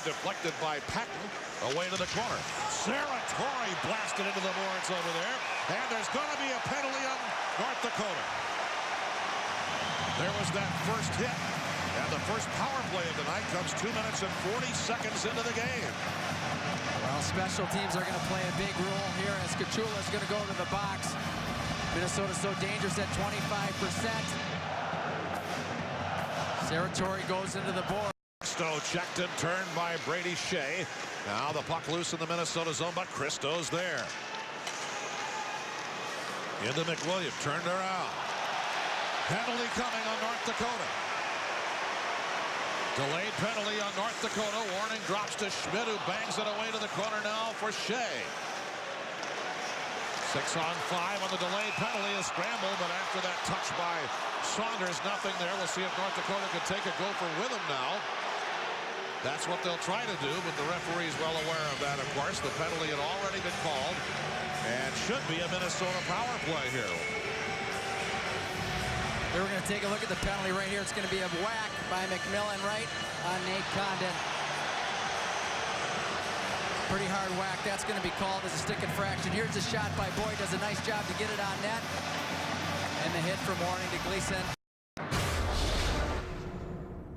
deflected by Patton away to the corner. Serratore blasted into the boards over there. And there's going to be a penalty on North Dakota. There was that first hit. And the first power play of the night comes 2 minutes and 40 seconds into the game. Well, special teams are going to play a big role here as Kachula is going to go to the box. Minnesota's so dangerous at 25%. Serratore goes into the board. Christo checked and turned by Brady Shea. Now the puck loose in the Minnesota zone, but Christo's there. Into McWilliam, turned around. Penalty coming on North Dakota. Delayed penalty on North Dakota. Warning drops to Schmidt, who bangs it away to the corner now for Shea. 6 on 5 on the delayed penalty. A scramble, but after that touch by Saunders, nothing there. We'll see if North Dakota can take a gopher with him now. That's what they'll try to do, but the referee's well aware of that, of course. The penalty had already been called, and should be a Minnesota power play here. We're going to take a look at the penalty right here. It's going to be a whack by McMillan right on Nate Condon. Pretty hard whack. That's going to be called as a stick infraction. Here's a shot by Boyd. Does a nice job to get it on net. And the hit from Warning to Gleason.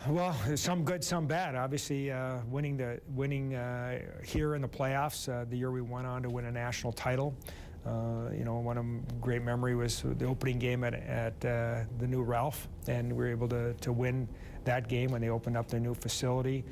Well, some good, some bad. Obviously, winning here in the playoffs, the year we went on to win a national title. You know, one of great memory was the opening game at the new Ralph, and we were able to win that game when they opened up their new facility,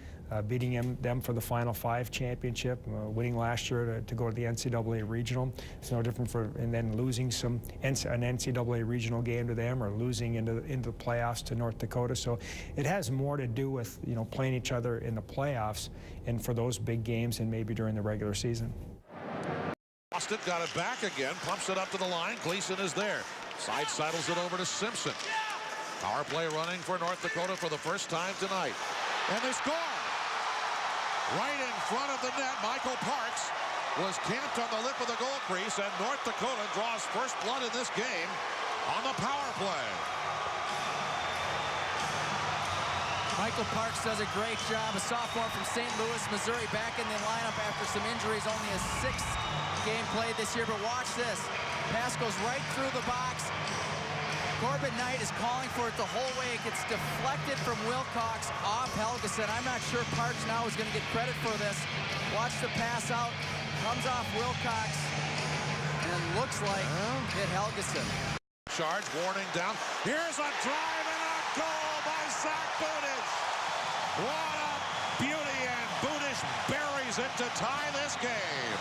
beating them for the Final Five championship, winning last year to go to the NCAA regional. It's no different and then losing an NCAA regional game to them, or losing into the playoffs to North Dakota. So it has more to do with, you know, playing each other in the playoffs and for those big games and maybe during the regular season. Austin got it back again, pumps it up to the line. Gleason is there. Sidles it over to Simpson. Power play running for North Dakota for the first time tonight. And they score! Right in front of the net, Michael Parks was camped on the lip of the goal crease, and North Dakota draws first blood in this game on the power play. Michael Parks does a great job. A sophomore from St. Louis, Missouri, back in the lineup after some injuries. Only a 6th game played this year, but watch this. Pass goes right through the box. Corbin Knight is calling for it the whole way. It gets deflected from Wilcox off Helgeson. I'm not sure Parks now is going to get credit for this. Watch the pass out. Comes off Wilcox. And looks like hit Helgeson. Charge, Warning down. Here's a drive and a goal by Zach Budish. What a beauty, and Budish buries it to tie this game.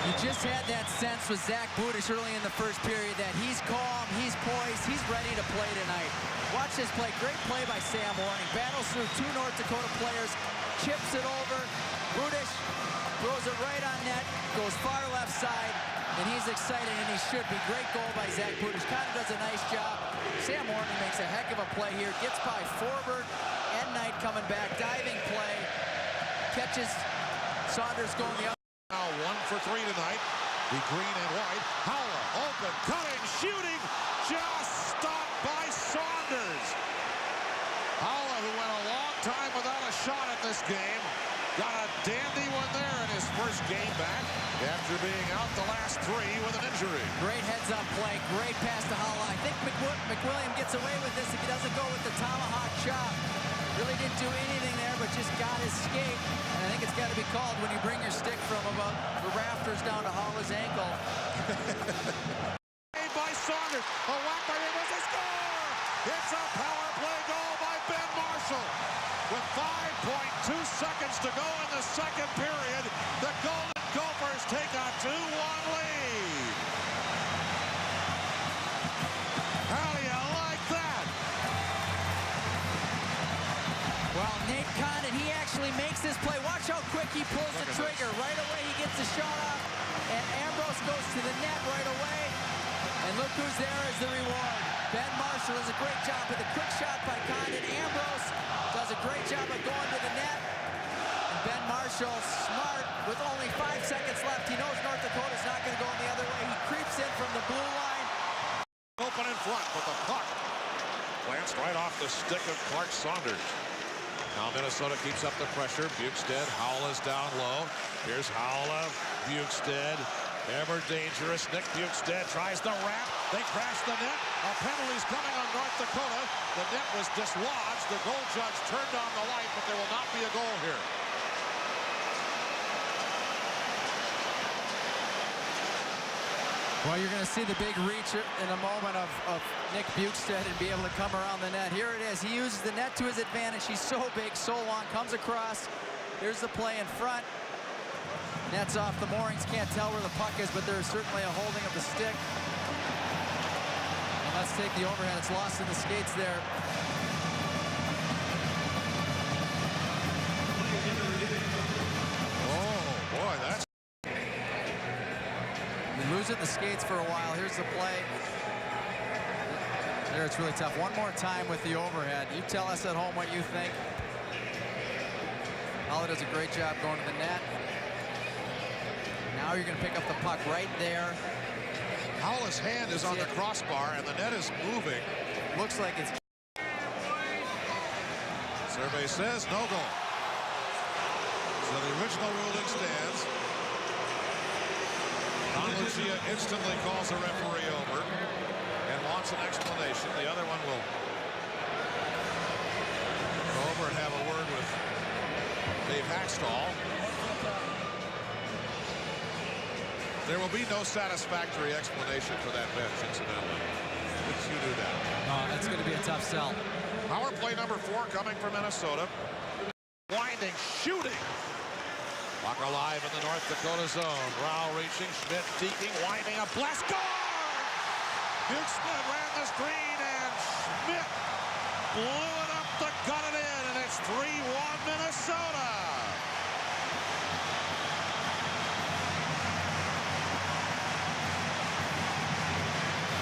You just had that sense with Zach Budish early in the first period that he's calm, he's poised, he's ready to play tonight. Watch this play. Great play by Sam Warning. Battles through 2 North Dakota players, chips it over. Budish throws it right on net, goes far left side, and he's excited, and he should be. Great goal by Zach Budish. Kind of does a nice job. Sam Warning makes a heck of a play here. Gets by Forbert and Knight coming back. Diving play. Catches Saunders going the other. Now 1 for 3 tonight. The green and white. Howler, open, cutting, shooting. Just stopped by Saunders. Howler, who went a long time without a shot at this game, got a dandy one there in his first game back after being out the last 3 with an injury. Great heads-up play. Great pass to Howler. I think McWilliam gets away with this if he doesn't go with the tomahawk chop. Really didn't do anything there, but just got his skate. And I think it's got to be called when you bring your stick from about the rafters down to Howler's ankle. By Saunders. A whack by him was a score! It's a power play goal by Ben Marshall. With 5.2 seconds to go in the second period, the Golden Gophers take a 2-1 lead. How do you like that? Well, Nate Condon, he actually makes this play. Watch how quick he pulls the trigger. Right away, he gets the shot off, and Ambrose goes to the net right away. And look who's there as the reward. Ben Marshall does a great job with a quick shot by Condon. Ambrose does a great job of going to the net. And Ben Marshall, smart, with only 5 seconds left. He knows North Dakota's not going to go in the other way. He creeps in from the blue line. Open in front, but the puck bounced right off the stick of Clark Saunders. Now Minnesota keeps up the pressure. Bukestad, Howell is down low. Here's Howell, Bukestad, ever dangerous. Nick Bukestad tries to wrap. They crash the net. A penalty's coming on North Dakota. The net was dislodged. The goal judge turned on the light, but there will not be a goal here. Well, you're going to see the big reach in a moment of Nick Bukestad and be able to come around the net. Here it is. He uses the net to his advantage. He's so big, so long, comes across. Here's the play in front. Net's off the moorings. Can't tell where the puck is, but there's certainly a holding of the stick. And let's take the overhead. It's lost in the skates there. Oh, boy, that's... He loses the skates for a while. Here's the play. There, it's really tough. One more time with the overhead. You tell us at home what you think. Howell does a great job going to the net. Now you're going to pick up the puck right there. Howell's hand is on the crossbar, and the net is moving. Looks like it's... Survey says no goal. So the original ruling stands. Don Lucia instantly calls the referee over and wants an explanation. The other one will go over and have a word with Dave Hackstall. There will be no satisfactory explanation for that bench, incidentally. You knew that. That's going to be a tough sell. Power play number 4 coming from Minnesota. Winding, shooting. Puck alive in the North Dakota zone. Rao reaching, Schmidt deking, winding, a blast, goal! Bukestad ran the screen, and Schmidt blew it up to gut it in, and it's 3-1 Minnesota.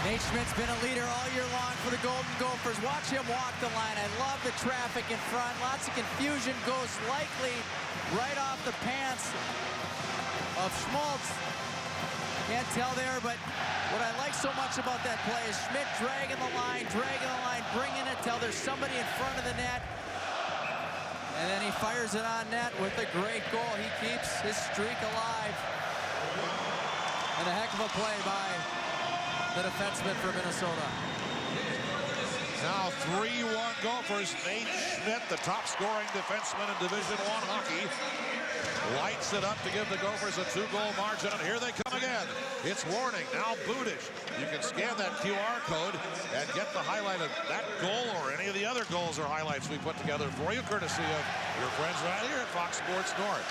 Nate Schmidt's been a leader all year long for the Golden Gophers. Watch him walk the line. I love the traffic in front. Lots of confusion. Goes likely right off the pants of Schmaltz. Can't tell there, but what I like so much about that play is Schmidt dragging the line, bringing it till there's somebody in front of the net. And then he fires it on net with a great goal. He keeps his streak alive. And a heck of a play by the defenseman for Minnesota. Now 3-1 Gophers. Nate Schmidt, the top scoring defenseman in Division I hockey, lights it up to give the Gophers a 2-goal margin, and here they come again. It's Warning, now Budish. You can scan that QR code and get the highlight of that goal or any of the other goals or highlights we put together for you, courtesy of your friends right here at Fox Sports North.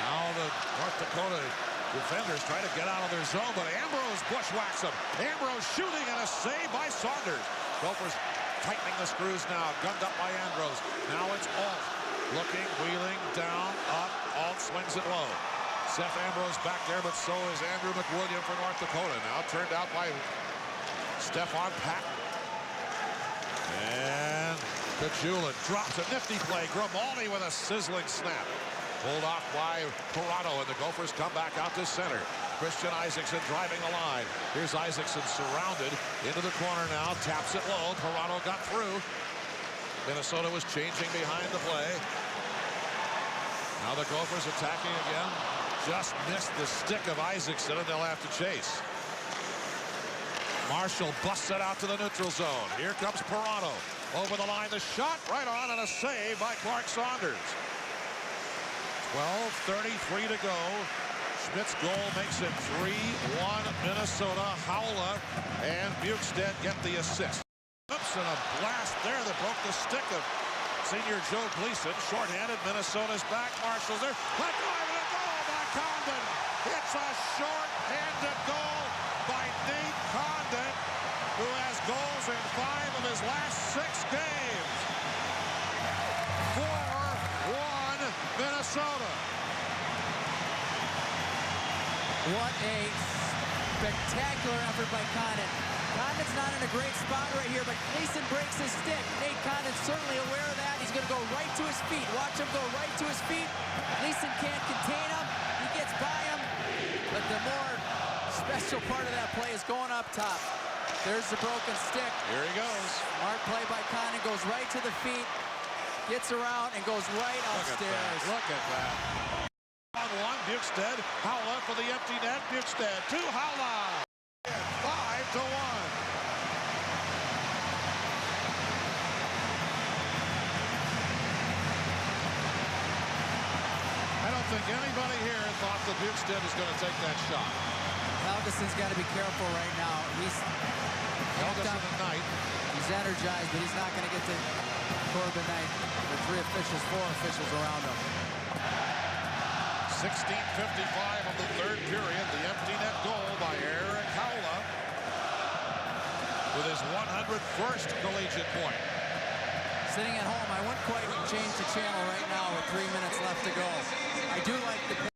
Now the North Dakota defenders try to get out of their zone, but Ambrose bushwhacks him. Ambrose shooting, and a save by Saunders. Gophers tightening the screws now, gunned up by Ambrose. Now it's Alt. Looking, wheeling, down, up. Alt swings it low. Seth Ambrose back there, but so is Andrew McWilliam for North Dakota. Now turned out by Stefan Patton. And Kachulin drops a nifty play. Grimaldi with a sizzling snap. Pulled off by Corrado, and the Gophers come back out to center. Christian Isaacson driving the line. Here's Isaacson surrounded into the corner now. Taps it low. Corrado got through. Minnesota was changing behind the play. Now the Gophers attacking again. Just missed the stick of Isaacson, and they'll have to chase. Marshall busts it out to the neutral zone. Here comes Corrado. Over the line, the shot right on, and a save by Clark Saunders. 12:33 to go. Schmidt's goal makes it 3-1 Minnesota. Howell and Bukestad get the assist. Oops, and a blast there that broke the stick of senior Joe Gleason. Shorthanded, Minnesota's back. Marshall's there. Hot drive and a goal by Condon. It's a short-handed goal by Nate Condon, who has goals in 5 of his last 6 games. 4-1 Minnesota. What a spectacular effort by Condon. Condon's not in a great spot right here, but Gleason breaks his stick. Nate Condon's certainly aware of that. He's going to go right to his feet. Watch him go right to his feet. Gleason can't contain him. He gets by him. But the more special part of that play is going up top. There's the broken stick. Here he goes. Smart play by Condon, goes right to the feet, gets around, and goes right upstairs. Look at that. On one, Bjugstad. Haula for the empty net. Bjugstad to Haula. 5-1. I don't think anybody here thought that Bjugstad is going to take that shot. Helgeson's got to be careful right now. He's Helgeson and Knight. He's energized, but he's not going to get to Corbin Knight. The 3 officials, 4 officials around him. 16:55 of the third period. The empty net goal by Erik Haula with his 101st collegiate point. Sitting at home, I wouldn't quite change the channel right now with 3 minutes left to go. I do like the